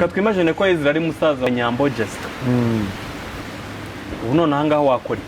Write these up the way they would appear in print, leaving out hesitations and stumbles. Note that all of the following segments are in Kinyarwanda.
katwimagine ko Ezra ari musaza wa Nyambo Jessica ubu none ahangaho wakora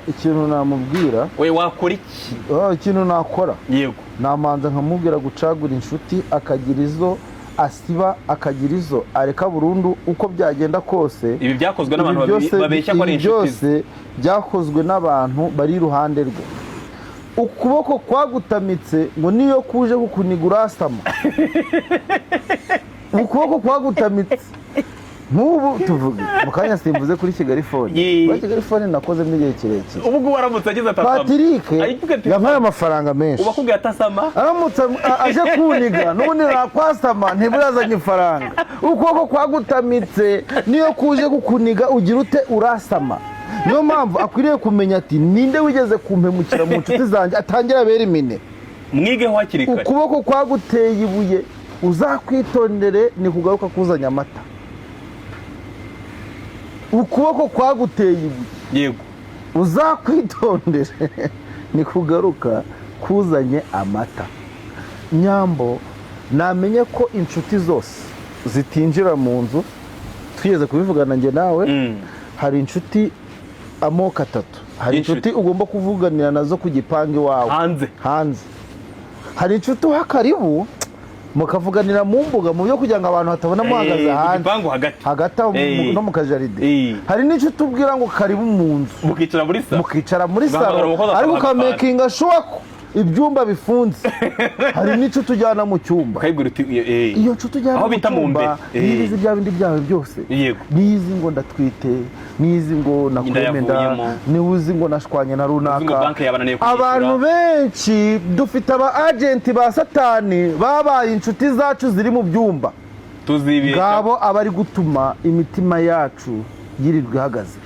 ikintu namubwira we wakora iki ikintu nakora yego namanza nkamubwira gucagura inshuti akagira izo asiba akagira izo areka burundu uko byagenda kose ibi byakozwe n'abantu babeshya ko ari inshuti byose byakozwe n'abantu bari iruhande rwe ukuboko kwagutamitse ngo niyo kuje kukunigura asama ukuboko kwagutamitse nk'ubu tuvuge mukanya simvuze kuri Kigali phone Kigali phone nakoze n'igihe kirekire ubwo waramutse agize atasama Patrick yampaye amafaranga menshi ubakubwiye atasama aramutse aje kuniga n'ubundi nakwasama ntiburazanye ifaranga ukuboko kwagutamitse niyo kuje kukuniga ugira ute urasama niyo mpamvu akwiriye kumenya ati ninde wigeze kumpemukira mu nshuti zanjye atangira bera imine mwigeho hakiri kare ukuboko kwaguteye ibuye uzakwitondere ni kugaruka kuzanya amata ukuboko kwaguteye ibuye yego uzakwitondere ni kugaruka kuzanye amata Nyambo namenye ko inshuti zose zitinjira mu nzu twigeze kubivugana njye nawe hari inshuti amoko atatu hari inshuti ugomba kuvuganira nazo ku gipangu iwawe hanze hari inshuti uha karibu mukavuganira mu mbuga mu byo kugira ngo abantu batabona muhagaze hanze hagati no mu kajaride hari n'inshuti ubwira ngo karibu mu nzu mukicara muri salo ariko ukamekinga shuwa ko ibyumba bifunze hari n'inshuti ujyana mu cyumba iyo nshuti ujyana mu cyumba nizi bya bindi byawe byose nizi ngo ndatwite nizi ngo nakwemenda nizi ngo nashwanye na runaka abantu benshi dufite aba agenti ba satani babaye inshuti zacu ziri mu byumba ngabo abari gutuma imitima yacu yirirwa ihagaze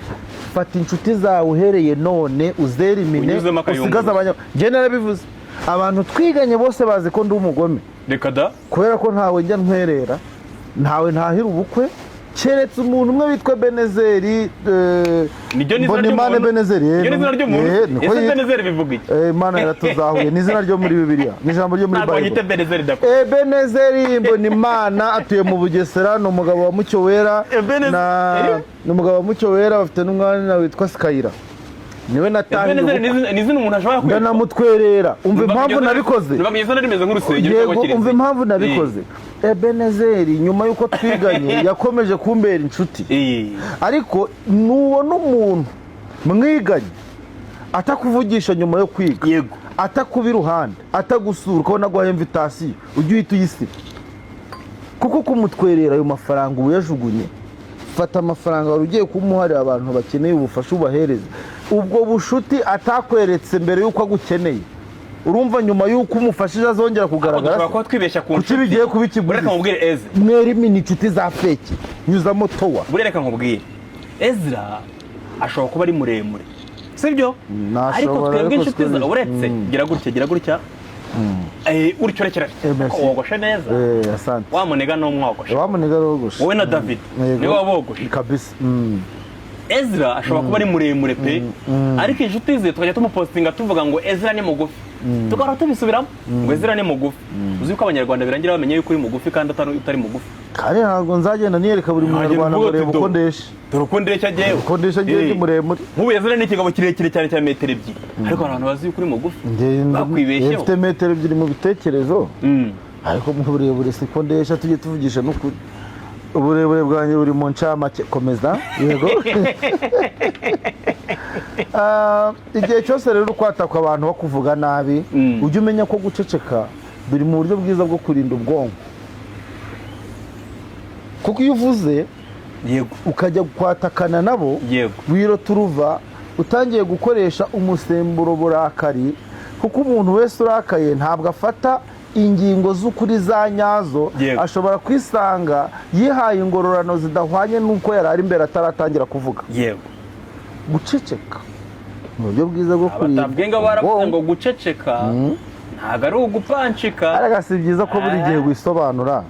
fata inshuti zawe uhereye none uzera imine usigaze njye narabivuze abantu twiganye bose bazi ko ndi umugome reka da kubera ko ntawe njya ntwerera ntawe ntahira ubukwe keretse umuntu umwe witwa Benezeri Mbonimana Benezeri ese Benezeri bivuga iki Imana yaratuzahuye ni izina ryo muri Bibiliya ni ijambo ryo muri Bible Benezeri Mbonimana atuye mu Bugesera ni umugabo wa Mucyo Wera ni umugabo wa Mucyo Wera bafite n'umwana witwa Skayira niwe natahira ni izina umuntu ashobora kwita ndanamutwerera umva impamvu nabikoze umva impamvu nabikoze Benezeri nyuma yuko twiganye yakomeje kumbera inshuti ariko nubona umuntu mwiganye atakuvugisha nyuma yo kwiga atakuba iruhande atagusura ukabona guha invitation ujye uhita uyisiba kuko kumutwerera ayo mafaranga ubu yajugunye fata amafaranga wari ugiye kumuharira abantu bakeneye ubufasha ubahereza ubwo bushuti atakweretse mbere yuko agukeneye urumva nyuma yuko umufashije azongera kugaragara ko twibeshya ku nshuti bigiye kuba ikiguzi reka nkubwire Ezra mwere imini inshuti za fake nyuzamo towa reka nkubwire Ezra ashobora kuba ari muremure sibyo ariko twebwe inshuti za uretse gira gutya uricyo rekera wogoshe neza asante wamunega no mwogoshe wowe na David niwe wabogoshe kabisa Ezra ashobora kuba ari muremure pe ariko inshuti ze tukajya tumupostinga tuvuga ngo Ezra ni mugufi tukara tubisubiramo ngo Ezra ni mugufi uzi ko abanyarwanda birangira bamenye yuko uri mugufi kandi utari mugufi kandi ntabwo nzagenda niyereka buri munyarwanda ngo reba uko ndeshe uko ndeshe agiye ndi muremure nk'ubu Ezra ni ikigabo kirekire cyane cya metero 2 ariko abantu bazi yuko uri mugufi bakwibeshyeho mfite metero 2 mu bitekerezo ariko mu burebure siko ndesha tujye tuvugisha n'ukuri uburebure bwanjye buri mu ncamake komeza yego igihe cyose rero kwatakwa abantu bakuvuga nabi ujye umenya ko guceceka biri mu buryo bwiza bwo kurinda ubwonko kuko iyo uvuze ukajya kwatakana nabo wirota uruva utangiye gukoresha umusemburo burakari kuko umuntu wese urakaye ntabwo afata ingingo z'ukuri za nyazo ashobora kwisanga yihaye ingororano zidahwanye n'uko yari ari imbere ataratangira kuvuga guceceka mu buryo bwiza bwo kurinda batabwenga baravuze ngo guceceka ntabwo ari ugupancika ariko si byiza ko buri gihe wisobanura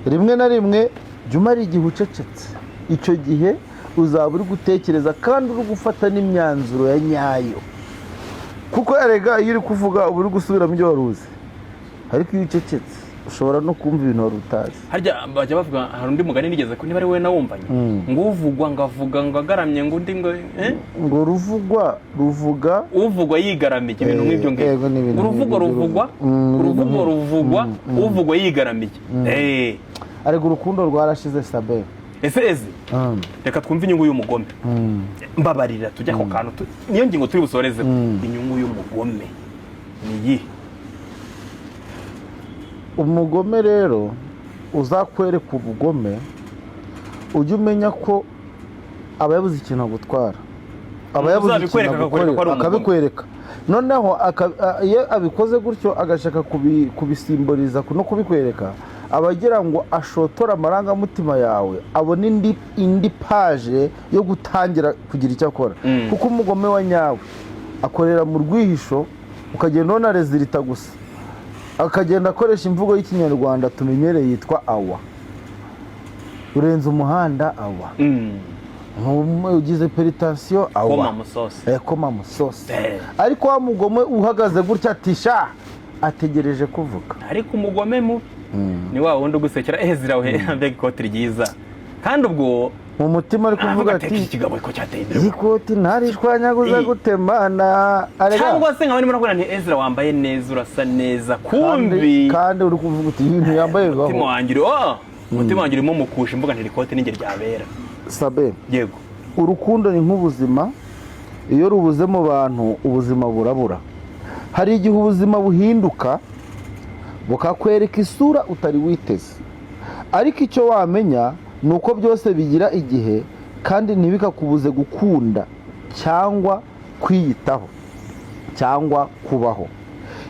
rimwe na rimwe jya umara igihe ucecetse icyo gihe uzaba uri gutekereza kandi uri gufata n'imyanzuro ya nyayo kuko erega iyo uri kuvuga uba uri gusubiramo ibyo wari uzi ariko iyo ucecetse ushobora no kumva ibintu wari utazi. harya bajya bavuga, hari undi mugani nigeze ko niba ari wowe nawumvanye, ngo uvugwa ngo avuga ngo agaramye, ngo undi ngo ngo ruvuga uvugwa yigaramiye, ibintu nk'ibyo ngibyo. Uruvugo ruvugwa, uvugwa yigaramiye. ariko urukundo rwarashize Sabe. ese reka twumve inyungu y'umugome. Mbabarira tujya ku kantu, niyo ngingo turi busorezeho. Inyungu y'umugome ni iyi. Umugome rero uzakwereka ubugome, ujye umenya ko aba yabuze ikintu agutwara, aba yabuze ikintu akabikwereka. Noneho iyo abikoze gutyo agashaka kubisimboliza no kubikwereka, abagira ngo ashotora amarangamutima yawe, abona indi paje yo gutangira kugira icyo akora. Kuko umugome wa nyawe akorera mu rwihisho, ukagenda ubona rezilita gusa, akagenda akoresha imvugo y'ikinyarwanda tumenyereye yitwa awa. Urenze umuhanda awa, ugize peritasiyo awa, koma musosi. Ariko wa mugome uhagaze gutya atisha, ategereje kuvuga. Ariko umugome mubi ni wa wundi ugusekera, Ezra we mbega ikoti ryiza, kandi ubwo mu mutima ari kuvuga ati ikigabo ko cyateye imbere, iyi koti ntarishwanyaguza gutemana. Cyangwa se nkaba ndimo nakubwira nti Ezra wambaye neza, urasa neza, kumbi kandi uri kuvuga uti ibintu yambaye bibaho. Umutima wanjye urimo mukusha, imvuga nti ikoti ninjye ryabera. Sabe, yego, urukundo ni nk'ubuzima, iyo rubuze mu bantu ubuzima burabura. Hari igihe ubuzima buhinduka bukakwereka isura utari witeze, ariko icyo wamenya ni uko byose bigira igihe, kandi ntibikakubuze gukunda cyangwa kwiyitaho cyangwa kubaho.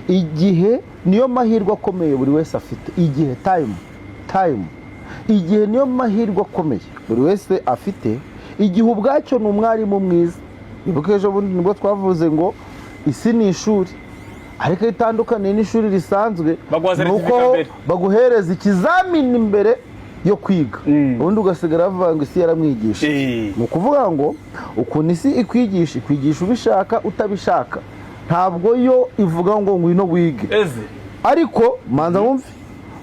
Igihe niyo mahirwe akomeye buri wese afite. Igihe time igihe niyo mahirwe akomeye buri wese afite. Igihe ubwacyo ni umwarimu mwiza. Ibuka ejo bundi nibwo twavuze ngo isi ni ishuri, ariko itandukanye n'ishuri risanzwe, nuko baguhereza ikizamini mbere yo kwiga, ubundi ugasigara bavuga ngo isi yaramwigisha. Ni ukuvuga ngo ukuntu isi ikwigisha ubishaka utabishaka, ntabwo yo ivuga ngo ngwino wige, ariko manza wumve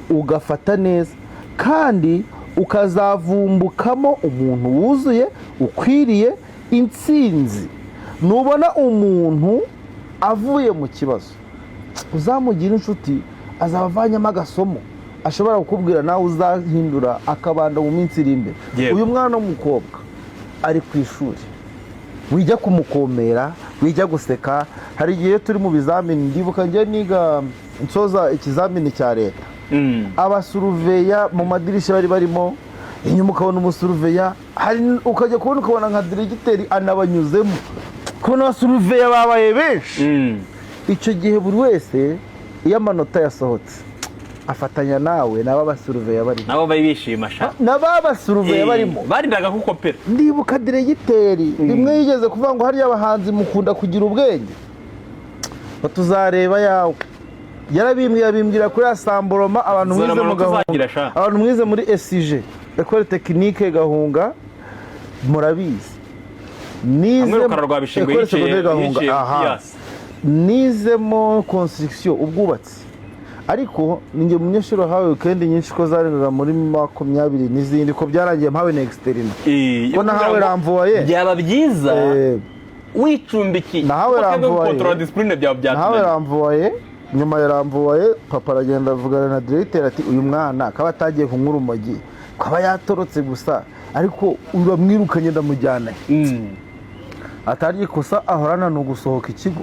ugafata neza, kandi ukazavumbukamo umuntu wuzuye ukwiriye intsinzi. Nubona umuntu avuye mu kibazo, uzamugira inshuti, azaba avanyemo agasomo ashobora kukubwira nawe uzahindura akabanda mu minsi iri imbere. Uyu mwana w'umukobwa ari ku ishuri, wijya kumukomera, wijya guseka. Hari igihe turi mu bizamini, ndibuka njye niga nsoza ikizamini cya leta, abasuruveya mu madirishya bari barimo, inyuma ukabona umusuruveya, ukajya kubona ukabona nka diregiteri anabanyuzemo, kubona abasuruveya babaye benshi. Icyo gihe buri wese iyo amanota yasohotse afatanya nawe n'ababasuruveya barimo, nabo bari bishima sha, n'ababasuruveya barimo barindaga gukopera. Ndibuka diregiteri rimwe yigeze kuvuga ngo hariya abahanzi mukunda kugira ubwenge, batuzareba yawe. Yabimbwira kuri Asamboroma, abantu mwize mu Gahunga, abantu mwize muri SIG Ecole Technique Gahunga, murabizi. Nize Ecole Secondaire Gahunga, nizemo construction, ubwubatsi. Ariko ninjye munyeshuri wahawe weekend nyinshi ko zarengaga muri 20 n'izindi, ko byarangiye mpawe na exterina, ko nahawe ramvuye. Byaba byiza wicumbikiye, nahawe ramvuye, control discipline byaba nahawe ramvuye. Nyuma ya ramvuye, papa aragenda avugana na directeur ati uyu mwana akaba atagiye kunkura umogi, akaba yatorotse gusa, ariko uramwirukanye ndamujyana. Atari kosa ahorana no gusohoka ikigo,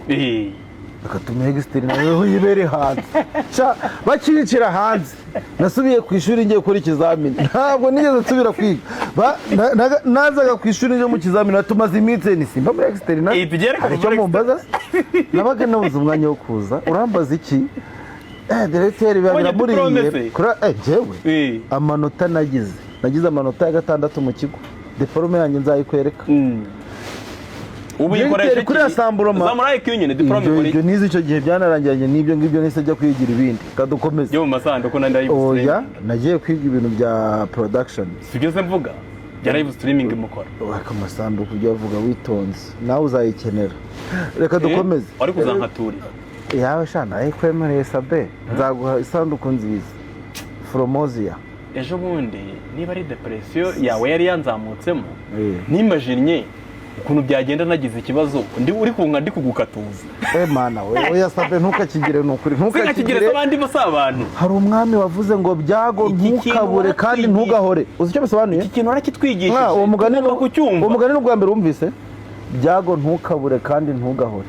akatumye exterina weho yibere hanze. Bakirikira hanze, nasubiye ku ishuri ngiye gukora ikizamini, ntabwo nigeze nsubira kwiga. Nazaga ku ishuri ngiye mu kizamini, atumaze iminsi ni simba muri exterina. Aricyo mumbaza, nabaga nabuze umwanya wo kuza. Urambaza iki? Directeur biramuriye kuri jewe amanota nagize amanota ya 6 mu kigo. Diplome yanjye nzayikwereka. Ubu yikoresha kuri Asamboroma zamuraye kinyene diplome muri ibyo nize icyo gihe byanarangiranye n'ibyo ngibyo nise ajya kwigira ibindi. Kadukomeze yo mu masanduku na live streaming. Oya, nagiye kwiga ibintu bya production. Sibyo se mvuga bya live streaming mukora. Waka masanduku byavuga witonze, nawe uzayikenera. Reka dukomeze. Ari kuzankaturira yawe shana ayikwemereye Sabe, nzaguha isanduku nziza. foromoziya ejo bundi niba ari depresiyo yawe yari yanzamutsemo Eh. nimajinye ukuntu byagenda nagize ikibazo uri kunga ndi kugukatuza mana we oya sabe ntukakigire ni ukuri sinakigire abandi bose abantu hari umwami wavuze ngo byago Iki kintu ntukabure kandi waratwigisha. ntugahore uzi icyo bisobanuye iki kintu warakitwigishije uwo mugani tugomba kucyumva uwo mugani ni ubwa mbere wumvise byago ntukabure kandi ntugahore